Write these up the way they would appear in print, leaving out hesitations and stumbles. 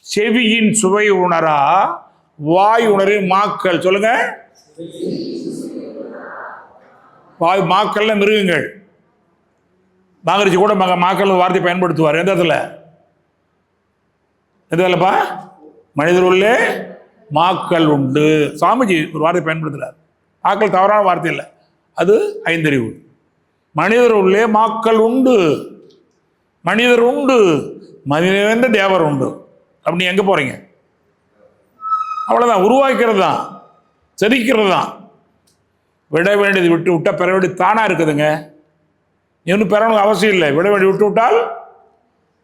செவியின் சுவை உணரா வாய் உணரின் மாக்கள். சொல்லுங்க. வாய் மாக்கள்ல மிருகங்கள். மாங்கரிச்சி கூட மாக்கள் வார்த்தை பயன்படுத்துவார். எந்த இடத்துல? எந்த இடத்துலப்பா? மனிதர் உள்ளே மாக்கள் உண்டு. சாமிஜி ஒரு வார்த்தை பயன்படுத்துறார். மாக்கள் தவறான வார்த்தை இல்லை, அது ஐந்தறிவு. மனிதர் உள்ளே மாக்கள் உண்டு. மனிதர் உண்டு, மனிதன் தேவர் உண்டு. அப்படி எங்க போறீங்க? அவ்வளவுதான். உருவாக்கிறது தான், செதுக்கிறது தான். விட வேண்டியது விட்டு விட்டா பெற வேண்டியது தானா இருக்குதுங்க. இன்னும் பெறணும் அவசியம் இல்லை. விட வேண்டிய விட்டு விட்டால்,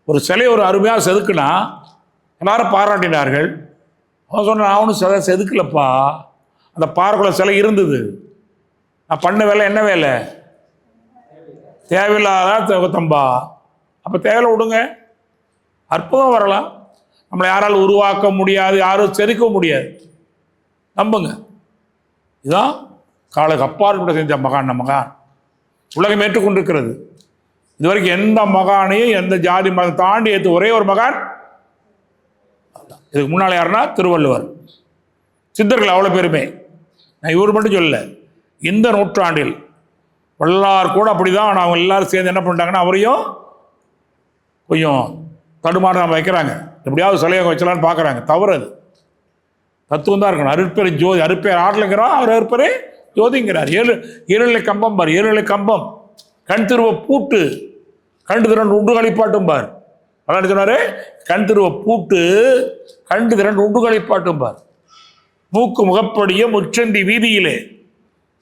ஒரு சிலையை ஒரு அருமையாக செதுக்குனா எல்லாரும் பாராட்டினார்கள். அவன் சொன்ன, நான் ஒன்றும் செதுக்கலப்பா, அந்த பாறைக்குள்ள சிலை இருந்தது, நான் பண்ண வேலை என்ன வேலை? தேவையில்லாத தம்பா. அப்போ தேவையில்லை, விடுங்க. அற்புதம் வரலாம். நம்மளை யாரால் உருவாக்க முடியாது, யாரும் செதுக்க முடியாது. நம்புங்க. இதுதான் காலுக்கு அப்பாற்பட்ட செஞ்ச மகான். மகான் உலகம் ஏற்றுக்கொண்டிருக்கிறது. இதுவரைக்கும் எந்த மகானையும் எந்த ஜாதி மதம் தாண்டி ஏற்று ஒரே ஒரு மகான். இதுக்கு முன்னால் யாருன்னா திருவள்ளுவர். சித்தர்கள் அவ்வளோ பேருமே. நான் இவர் மட்டும் சொல்லலை, இந்த நூற்றாண்டில் வல்லார் கூட அப்படிதான். ஆனால் அவங்க எல்லாரும் சேர்ந்து என்ன பண்ணிட்டாங்கன்னா அவரையும் கொஞ்சம் தடுமாற வைக்கிறாங்க. எப்படியாவது சிலையை வச்சலான்னு பார்க்குறாங்க. தவறு. அது தத்துவம் தான் இருக்கணும். அருட்பெரு ஜோதி, அருட்பேர் ஆடலுங்கிறோம், அவர் அருட்பெரு ஜோதிங்கிறார். ஏழுநிலை கம்பம் பார், ஏழுநிலை கம்பம். கண் திருவ பூட்டு, கண்டு திரண்டு உண்டு களிப்பாட்டும் பார். அதான் சொன்னாரு, கண் திருவ பூட்டு, கண்டு திரண்டு உண்டு களிப்பாட்டும் பார். மூக்கு முகப்படிய முச்சந்தி வீதியிலே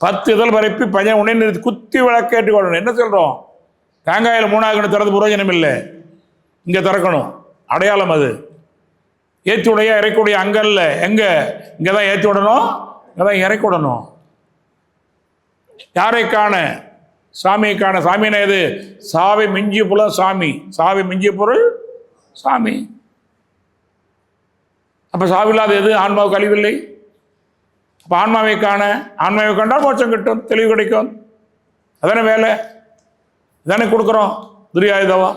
10 இதழ் பரப்பி பையன் உடனே நிறுத்தி குத்தி விளக்கேற்றி கொள்ளணும். என்ன சொல்றோம்? தேங்காயில் 3 திறந்து புரோஜனம் இல்லை, இங்க திறக்கணும். அடையாளம் அது. ஏற்றி உடைய இறக்குடைய அங்கல்ல, எங்க? இங்கதான் ஏற்றி விடணும், இங்கதான் இறக்கி விடணும். யாரை காண? சாமியை காண. சாமினா எது? சாவை மிஞ்சிய பொருள் சாமி. சாவை மிஞ்சிய பொருள் சாமி. அப்ப சாவில்லாத எது? ஆன்மாவுக்கு அழிவில்லை. அப்ப ஆன்மாவை காண, ஆன்மாவை கண்டால் மோட்சம் கிட்டும், தெளிவு கிடைக்கும். அதானே வேலை, தானே கொடுக்குறோம். துரியாயுதவா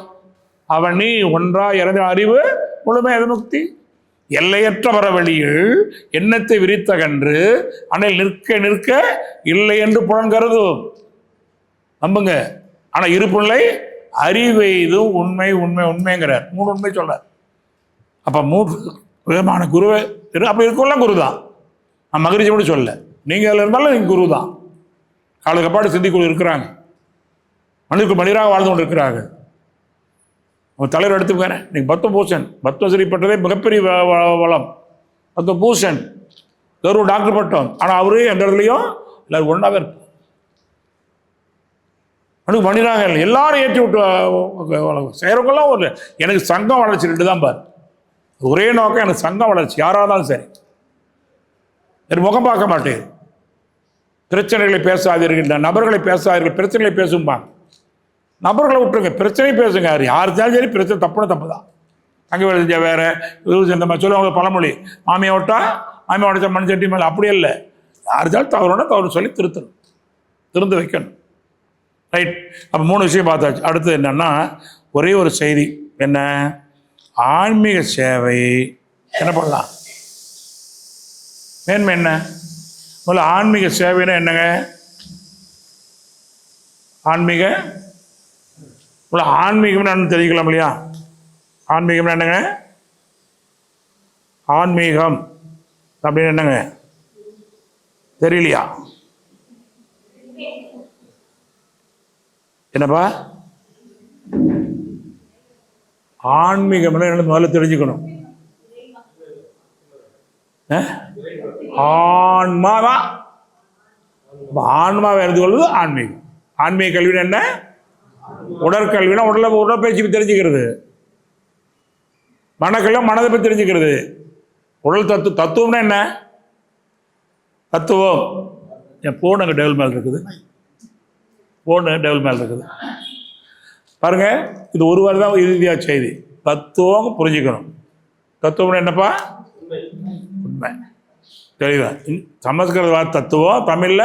அவன் நீ ஒன்றா இறந்த அறிவு முழுமை முக்தி. எல்லையற்ற வரவழியில் எண்ணத்தை விரித்தகன்று அணில் நிற்க நிற்க இல்லை என்று புலன்கருதும். நம்புங்க. ஆனா இருப்புநிலை அறிவெய்து உண்மை உண்மை உண்மைங்கிறார். 3 உண்மை சொல்றார். அப்ப 3 விதமான குருவை அப்படி இருக்கலாம். குரு தான். நான் மகிழ்ச்சி கூட சொல்ல. நீங்க அதில் இருந்தாலும் நீங்க குரு தான். காலக்கப்பாடு சிந்திக்குழு இருக்கிறாங்க. மனிதருக்கு மனிதராக வாழ்ந்து கொண்டு இருக்கிறார்கள். உங்கள் தலைவர் எடுத்துக்கிறேன். இன்னைக்கு பத்மபூஷன், பத்மஸ்ரீ பட்டதே மிகப்பெரிய வளம். பத்மபூஷன் கௌரவ டாக்டர் பட்டம். ஆனால் அவரு எந்த இடத்துலையும் எல்லாரும் ஒன்றாவே இருப்பார். எனக்கு மனிதராக இல்லை, எல்லாரும் ஏற்றி விட்டு செய்கிறவங்களாம் ஒரு. எனக்கு சங்கம் வளர்ச்சி 2 தான் பார். ஒரே நோக்கம், எனக்கு சங்கம் வளர்ச்சி. யாராக இருந்தாலும் சரி, என் முகம் பார்க்க மாட்டேன். பிரச்சனைகளை பேசாதீர்கள், நபர்களை பேசாதீர்கள், பிரச்சனைகளை பேசும்பாங்க. நபர்களை விட்டுருங்க, பிரச்சனை பேசுங்க. யார் இருந்தாலும் சரி, பிரச்சனை தப்புன்னு தப்பு தான். அங்கே வேலை வேற இந்த மாதிரி சொல்லுவாங்க பழமொழி, மாமியை விட்டா மாமியை உடைச்சா மண் சட்டி மேலே. அப்படியே இல்லை. யார் இருந்தாலும் தவறுனா தவறு சொல்லி திருத்தணும், திருந்து வைக்கணும். ரைட். அப்போ 3 விஷயம் பார்த்தாச்சு. அடுத்தது என்னன்னா, ஒரே ஒரு செய்தி. என்ன? ஆன்மீக சேவை என்ன பண்ணலாம்? மேன்மை என்ன? முதல்ல ஆன்மீக சேவைன்னா என்னங்க? ஆன்மீகம்னு தெரிஞ்சுக்கலாம் இல்லையா? ஆன்மீகம்னா என்னங்க? ஆன்மீகம் அப்படின்னு என்னங்க தெரியலையா? என்னப்பா ஆன்மீகம் என்ன முதல்ல தெரிஞ்சுக்கணும். ஆன்மாதான். ஆன்மாவை அறிந்து கொள்வது ஆன்மீகம். ஆன்மீக கல்வினா என்ன? உடற்கல்வினா உடற்பயிற்சி தெரிஞ்சுக்கிறது. மனக்கல்வி மனதை பற்றி தெரிஞ்சுக்கிறது. உடல் தத்துவம்னா என்ன? தத்துவம். என் போன் அங்கே டெவல் மேல் இருக்குது. பாருங்க, இது ஒரு வாரம் தான் இறுதியா செய்தி. தத்துவம் புரிஞ்சுக்கணும். தத்துவம்னா என்னப்பா? உண்மை. தெளிவா? சமஸ்கிருத தத்துவம், தமிழ்ல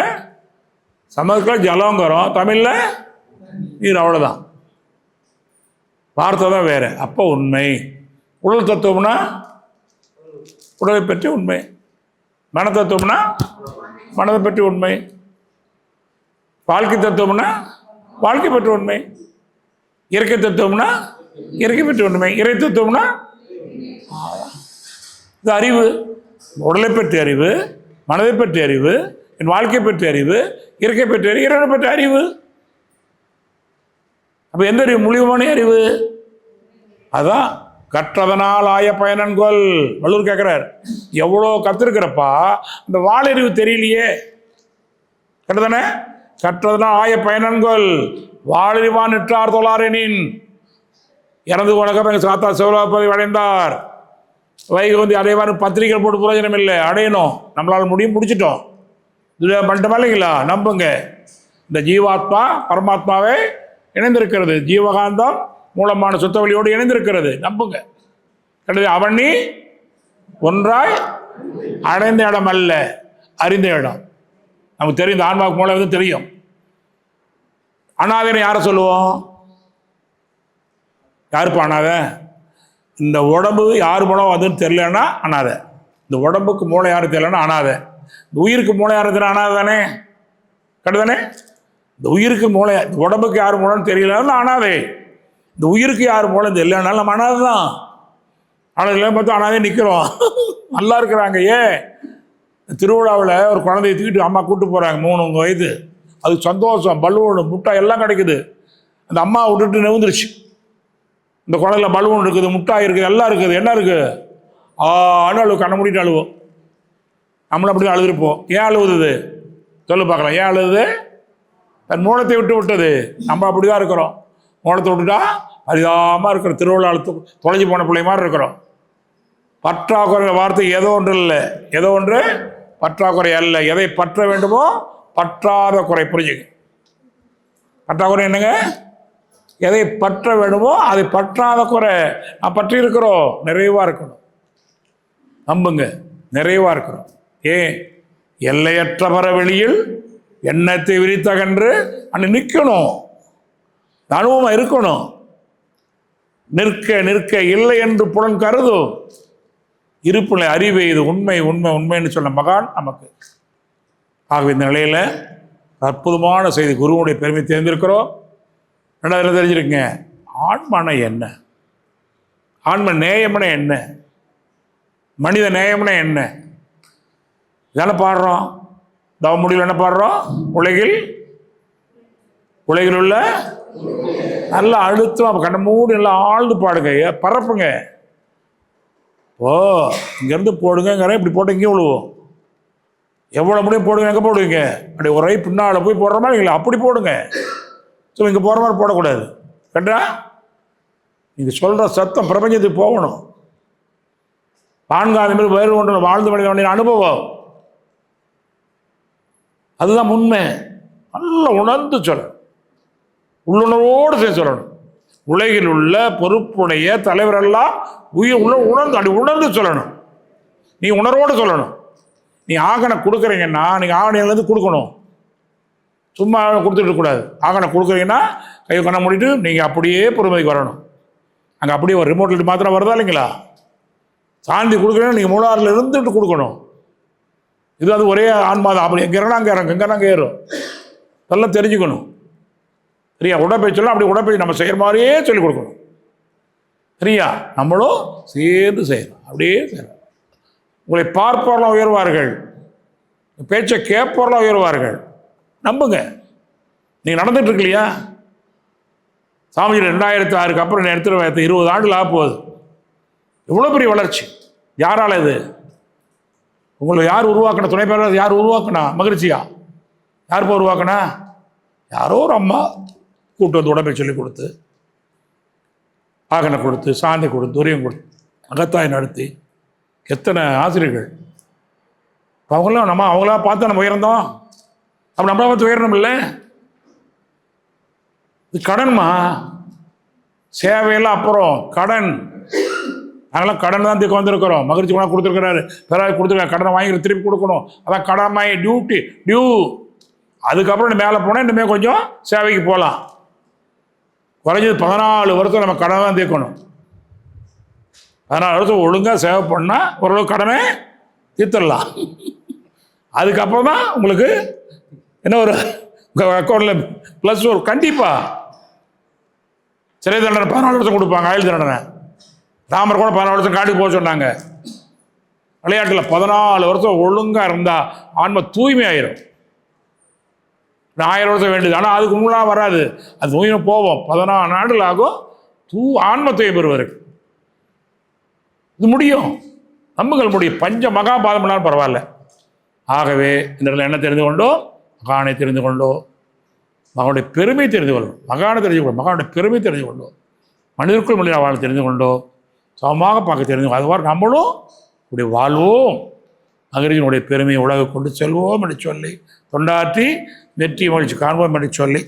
சமஸ்கிருத ஜலங்கிறோம், தமிழ்ல நீர். அவ்வளவுதான், வார்த்தை தான் வேற. அப்போ உண்மை. உடல் தத்துவம்னா உடலை பற்றி உண்மை. மன தத்துவம்னா மனதை பற்றி உண்மை. வாழ்க்கை தத்துவம்னா வாழ்க்கை பற்றி உண்மை. இயற்கை தத்துவம்னா இயற்கை பற்றி உண்மை. இறை தத்துவம்னா இது அறிவு. உடலை பற்றி அறிவு, மனதை பற்றி அறிவு, என் வாழ்க்கை பற்றி அறிவு, இயற்கை பற்றி அறிவு, இறைவனை பற்றி அறிவு. அப்போ எந்த அறிவு? முழுமையான அறிவு. அதான் கற்றதனால் ஆய பயனன்கொள். வள்ளுவர் கேட்குறார், எவ்வளோ கற்றுருக்கிறப்பா இந்த வாழறிவு தெரியலையே. கரெக்டானே? கற்றதனால் ஆய பயனன்கொள் வாழறிவான் நிற்றார் தொழாரெனின். இறந்து போனக்கப்புறம் எங்கள் சாத்தா சிவலோகப்பதி அடைந்தார். வைகை வந்து அடைவார். பத்திரிகை போட்டு பிரயோஜனம் இல்லை, அடையணும். நம்மளால் முடியும், முடிச்சிட்டோம். இது பண்ணிட்டோமா இல்லைங்களா? நம்புங்க. இந்த ஜீவாத்மா பரமாத்மாவே இணைந்திருக்கிறது. ஜீவகாந்தம் மூலமான சுத்த வழியோடு இணைந்திருக்கிறது. நம்புங்க. கிடையாது. அவன் நீ ஒன்றாய் அடைந்த இடம் அல்ல, அறிந்த இடம். நமக்கு தெரியும், இந்த ஆன்மாவுக்கு மூலம் வந்து தெரியும். அனாதைன்னு யாரை சொல்லுவோம்? யாருப்பா அனாதை? இந்த உடம்பு யார் மூலம் அதுன்னு தெரியலன்னா அனாதை. இந்த உடம்புக்கு மூளை யாரும் தெரியலன்னா அனாதை. இந்த உயிருக்கு மூளை யாரும் தெரியல அனாதை தானே? கரெக்டு. இந்த உயிருக்கு மூளை, உடம்புக்கு யார் மூலம்னு தெரியலன்னா அனாதை. இந்த உயிருக்கு யார் மூலம் தெரியலனாலும் நம்ம அனாதை தான். ஆனால் பார்த்து அனாதே நிற்கிறோம். நல்லா இருக்கிறாங்க. ஏன்? திருவிழாவில் ஒரு குழந்தைய தூக்கிட்டு அம்மா கூப்பிட்டு போகிறாங்க, 3 வயது. அதுக்கு சந்தோஷம், பலூன், முட்டாய் எல்லாம் கிடைக்குது. அந்த அம்மா விட்டுட்டு நெவுந்துருச்சு. இந்த குழந்தைல பலூன் இருக்குது, முட்டாய் இருக்குது, எல்லாம் இருக்குது. என்ன இருக்குது? அழுவு, கண்ணை மூடிட்டு அழுவோம். நம்மளும் அப்படி தான் அழுதுருப்போம். ஏன் அழுவுது? சொல்லு பார்க்கலாம். ஏன் அழுது? தன் மூலத்தை விட்டு விட்டது. நம்ம அப்படி தான் இருக்கிறோம். மூலத்தை விட்டுட்டா அரிதாமல் இருக்கிற திருவிழாவில் தொலைஞ்சி போன பிள்ளை மாதிரி இருக்கிறோம். பற்றாக்குறை வார்த்தை ஏதோ ஒன்று இல்லை, ஏதோ ஒன்று பற்றாக்குறை அல்ல. எதை பற்ற வேண்டுமோ பற்றாத குறை. புரிஞ்சுங்க. பற்றாக்குறை என்னங்க? எதை பற்ற வேண்டுமோ அதை பற்றாத குறை. நான் பற்றி இருக்கிறோம், நிறைவாக இருக்கணும். நம்புங்க, நிறைவாக இருக்கிறோம். ஏன்? எல்லையற்ற பரவெளியில் எண்ணத்தை விரித்தகன்று அன்று நிற்கணும். அனுபவமாக இருக்கணும். நிற்க நிற்க இல்லை என்று புலன் கருதும் இருப்புநிலை அறிவை. இது உண்மை உண்மை உண்மைன்னு சொன்ன மகான் நமக்கு. ஆகவே இந்த நிலையில் அற்புதமான செய்தி, குருவுடைய பெருமை தெரிந்திருக்கிறோம். ரெண்டாவது தெரிஞ்சிருக்கீங்க, ஆன்மனை என்ன, ஆன்ம நேயம்னா என்ன, மனித நேயம்னா என்ன. இதெல்லாம் பாடுறோம். தவ முடிவில் என்ன பாடுறோம்? உலகில் உள்ள நல்லா அழுத்தம் கண்ண மூடி நல்லா ஆழ்ந்து பாடுங்க, பரப்புங்க. ஓ, இங்கேருந்து போடுங்கிற இப்படி போட்டு இங்கேயும் விழுவோம். எவ்வளோ முடியும் போடுங்க. எங்கே போடுவீங்க? அப்படி ஒரே பின்னால் போய் போடுற மாதிரி இல்லை, அப்படி போடுங்க. ஸோ இங்கே போகிற மாதிரி போடக்கூடாது. கண்டா நீங்கள் சொல்கிற சத்தம் பிரபஞ்சத்துக்கு போகணும். பான்காத மாதிரி வேறு ஒன்று வாழ்ந்து மனித வேண்டிய அனுபவம். அதுதான் உண்மை. நல்லா உணர்ந்து சொல்லணும், உள்ளுணர்வோடு சேர்ந்து சொல்லணும். உலகில் உள்ள பொறுப்புடைய தலைவரெல்லாம் உணர்ந்து அப்படி உணர்ந்து சொல்லணும். நீ உணர்வோடு சொல்லணும். நீ ஆகணை கொடுக்குறீங்கன்னா நீங்கள் ஆகணையிலேருந்து கொடுக்கணும். சும்மா கொடுத்துட்டு கூடாது. ஆகணை கொடுக்குறீங்கன்னா கை கண்ண மூடிட்டு நீங்கள் அப்படியே பொறுமைக்கு வரணும். அங்கே அப்படியே ஒரு ரிமோட்டில் மாத்திரம் வருதா இல்லைங்களா? சாந்தி கொடுக்குறீங்கன்னா நீங்கள் மூலாறில் இருந்துட்டு கொடுக்கணும். இது அது ஒரே ஆன்மாதான். அப்படி எங்கே இறங்கினா அங்கே இறங்கு, எங்கன்னா அங்கே ஏறும். இதெல்லாம் தெரிஞ்சுக்கணும். சரியா? உடற்பயிற்சியெல்லாம் அப்படி உடற்பயிற்சி நம்ம செய்கிற மாதிரியே சொல்லிக் கொடுக்கணும். சரியா? நம்மளும் சேர்ந்து செய்யணும், அப்படியே செய்யணும். உங்களை பார்ப்பவர்களாக உயர்வார்கள், பேச்சை கேட்பவர்களாக உயர்வார்கள். நம்புங்க. நீங்கள் நடந்துட்டு இருக்கு இல்லையா? சாமிஜி 2006 அப்புறம் எடுத்துகிட்டு 20 ஆண்டுகள் ஆக போகுது. எவ்வளோ பெரிய வளர்ச்சி. யாரால் இது? உங்களை யார் உருவாக்கின? துணை பேர் யார் உருவாக்குனா? மகிழ்ச்சியா? யார் இப்போ உருவாக்குனா? யாரோ ஒரு அம்மா கூப்பிட்டு வந்து உடம்பை சொல்லி கொடுத்து, ஆகனை கொடுத்து, சாந்தி கொடுத்து, துரியம் கொடுத்து, அகத்தாய் நடத்தி, எத்தனை ஆசிரியர்கள். அவங்களாம் அவங்களாம் பார்த்து நம்ம உயர்ந்தோம். அப்போ நம்மளை பார்த்து உயரணும் இல்லை? இது கடன்மா. சேவையெல்லாம் அப்புறம் கடன். அதெல்லாம் கடன் தான் தீர்க்க வந்திருக்கிறோம். மகிழ்ச்சி கூட கொடுத்துருக்கிறாரு, பிறகு கொடுத்துருக்காரு. கடனை வாங்கி திருப்பி கொடுக்கணும். அதான் கடமை, டியூ. அதுக்கப்புறம் மேலே போனால் இனிமேல் கொஞ்சம் சேவைக்கு போகலாம். குறைஞ்சது 14 வருஷம் நம்ம கடன் தான் தீர்க்கணும். 14 வருஷம் ஒழுங்காக சேவை பண்ணால் ஓரளவு கடனை தீர்த்துடலாம். அதுக்கப்புறம் தான் உங்களுக்கு என்ன ஒரு உங்கள் அக்கௌண்ட்டில் ப்ளஸ் ஒரு கண்டிப்பாக சிறை தண்டனை 14 வருஷம் கொடுப்பாங்க, ஆயுள் தண்டனை. ராமர் கூட 14 வருஷம் காட்டுக்கு போக சொன்னாங்க. விளையாட்டில் 14 வருஷம் ஒழுங்காக இருந்தால் ஆன்ம தூய்மை ஆயிரும். 1000 வருஷம் வேண்டியது, ஆனால் அதுக்கு முன்னாடி வராது, அது தூய்மை போவோம். 14 ஆண்டுகள் ஆகும் ஆன்ம தூய்மை பெறுவதற்கு. இது முடியும், நம்புகள் முடியும். பஞ்ச மகாபாதம் பண்ணாலும் பரவாயில்ல. ஆகவே இந்த இடத்துல என்ன தெரிந்து கொண்டோ, மகானை தெரிந்து கொண்டோ, மகனுடைய பெருமை தெரிந்து கொள்ளும். மகானை தெரிஞ்சு கொள்ளும், மகானுடைய பெருமை தெரிந்து கொண்டோ, மனிதருக்குள் மனித வாழ தெரிந்து கொண்டோ, சமமாக பார்க்க தெரிந்து கொண்டோ, அதுவாறு நம்மளும் இப்படி வாழ்வோம், மகிழ்ச்சியினுடைய பெருமையை உலக கொண்டு செல்வோம் என்று சொல்லி தொண்டாற்றி வெற்றி மகிழ்ச்சி காண்போம் என்று சொல்லி